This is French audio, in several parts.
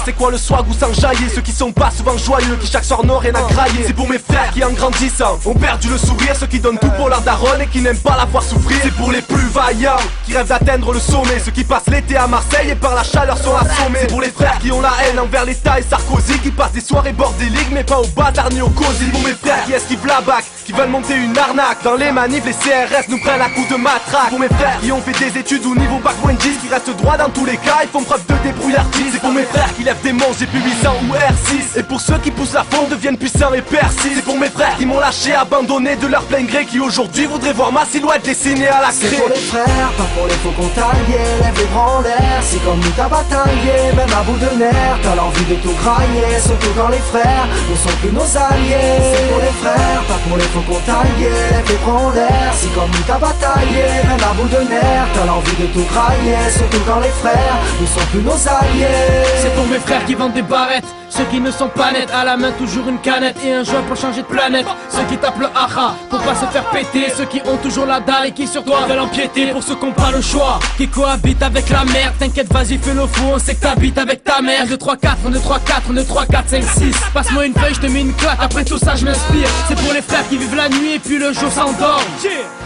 c'est quoi le swag ou s'enjailler. Ceux qui sont pas souvent joyeux, qui chaque soir n'ont rien à grailler. C'est pour mes frères qui en grandissant ont perdu le sourire. Ceux qui donnent tout pour leur daronne et qui n'aiment pas la voir souffrir. C'est pour les plus vaillants qui rêvent d'atteindre le sommet. Ceux qui passent l'été à Marseille et par la chaleur sont assommés. C'est pour les frères qui ont la haine envers l'État et Sarkozy, qui passent des soirées bordéliques mais pas au bazar ni au cosy. Pour mes frères qui esquivent la bac, qui veulent monter une arnaque. Dans les manifs les CRS nous prennent à coups de matraque. Pour mes frères qui ont fait des études au niveau bac Wendy's, qui restent droits dans tous les cas, ils font preuve de débrouillardise. C'est pour mes frères qui lèvent des monstres GP 800 ou R6, et pour ceux qui poussent la fonte deviennent puissants et persistent. C'est pour mes frères qui m'ont lâché, abandonné de leur plein gré, qui aujourd'hui voudraient voir ma silhouette dessinée à la craie. C'est pour les frères, pas pour les faux contagiés. Lève les bras en l'air, c'est comme nous t'as bataillé. Même à bout de nerfs, t'as l'envie de tout grailler. Surtout quand les frères ne sont plus nos alliés. C'est pour les frères, pas pour les faux contagiés. Lève les bras en l'air, c'est comme nous t'as bataillé. Même à bout de nerfs, t'as l'envie de tout grailler. Surtout quand les frères ne sont plus nos alliés. C'est pour mes frères qui vendent des barrettes, ceux qui ne sont pas nets, à la main toujours une canette et un joint pour changer de planète. Ceux qui tapent le haha pour pas se faire péter, ceux qui ont toujours la dalle et qui sur toi veulent empiéter. Pour ceux qui ont pas le choix, qui cohabitent avec la merde, t'inquiète vas-y fais le fou, on sait que t'habites avec ta mère. 1, 2, 3, 4, 1, 2, 3, 4, 1, 2, 3, 4, 5, 6. Passe-moi une feuille, je te mets une claque, après tout ça je m'inspire. C'est pour les frères qui vivent la nuit et puis le jour s'endort.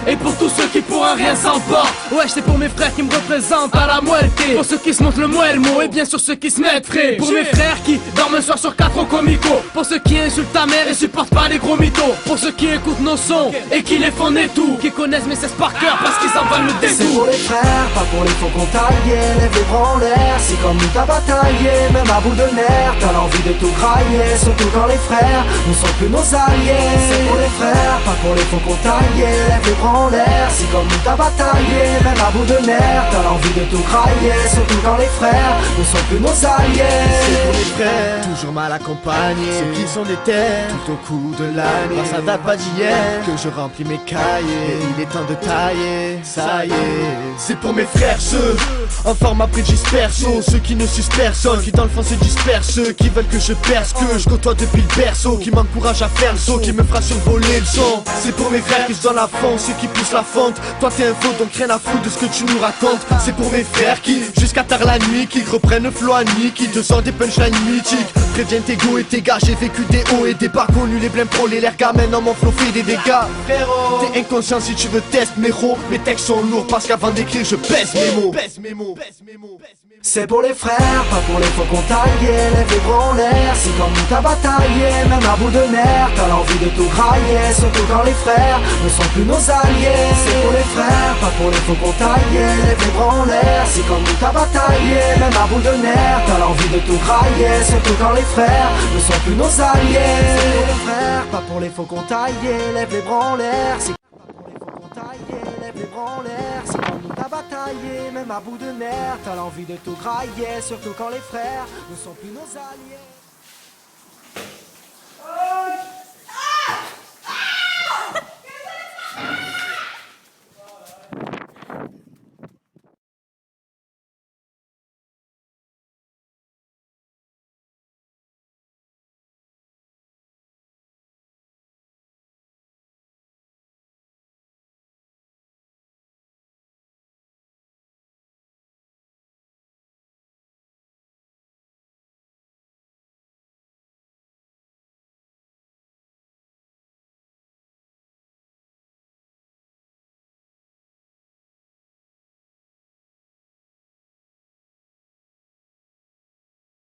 Et pour tous ceux qui pour un rien s'emportent. Wesh c'est pour mes frères qui me représentent à la muerte. Pour ceux qui se montrent le muelmo et bien sûr ceux qui se mettent frais. Pour mes frères qui dorment un soir sur 4 au comico. Pour ceux qui insultent ta mère et supportent pas les gros mythos. Pour ceux qui écoutent nos sons et qui les font tout, qui connaissent mes 16 par cœur parce qu'ils en valent le détour. C'est pour les frères, pas pour les faux contagiés. Lève les bras en l'air, c'est comme nous t'as bataillé. Même à bout de nerfs, t'as l'envie de tout grailler. Surtout quand les frères ne sont plus nos alliés. C'est pour les frères, pas pour les faux contagiés. Lève les bras en l'air, c'est comme nous t'as bataillé. Même à bout de nerfs, t'as l'envie de tout grailler. Surtout quand les frères ne sont plus nos alliés. C'est pour les frères, toujours mal accompagnés, ceux qui sont des terres tout au cours de l'année. Ça date pas d'hier que je remplis mes cahiers. Il est temps de tailler, ça y est. C'est pour mes frères, ceux en forme après disperso, ceux qui ne sucent personne, qui dans le fond se dispersent, ceux qui veulent que je perce, que je côtoie depuis le berceau, qui m'encouragent à faire le saut, qui me fera survoler le son. C'est pour mes frères qui se donnent la fond, ceux qui poussent la fente. Toi t'es un faux donc rien à foutre de ce que tu nous racontes. C'est pour mes frères qui, jusqu'à tard la nuit, qui reprennent le flow à nuit, qui te sortent des punchlines mythiques. Préviens tes go et tes gars, j'ai vécu des hauts et des bas, connu les blèmes pro, les l'air gamins dans mon flow fait des dégâts. Frérot, t'es inconscient si tu veux test mes ros. Mes textes sont lourds parce qu'avant d'écrire je pèse mes mots. C'est pour les frères, pas pour les faux contagiés. Lève les bras en l'air, c'est comme nous t'as bataillé. Même à bout de nerfs, t'as l'envie de tout grailler. Surtout quand les frères ne sont plus nos alliés. C'est pour les frères, pas pour les faux contagiés. Lève les bras en l'air, c'est comme nous t'as bataillé. Même à bout de nerfs, t'as l'envie de tout grailler. Surtout quand les frères ne sont plus nos alliés. C'est pour les frères, pas pour les faux contagiés. Lève les bras en l'air, c'est lève les bras en l'air, c'est comme nous t'as bataillé. Même à bout de nerfs, t'as l'envie de tout grailler. Surtout quand les frères ne sont plus nos alliés.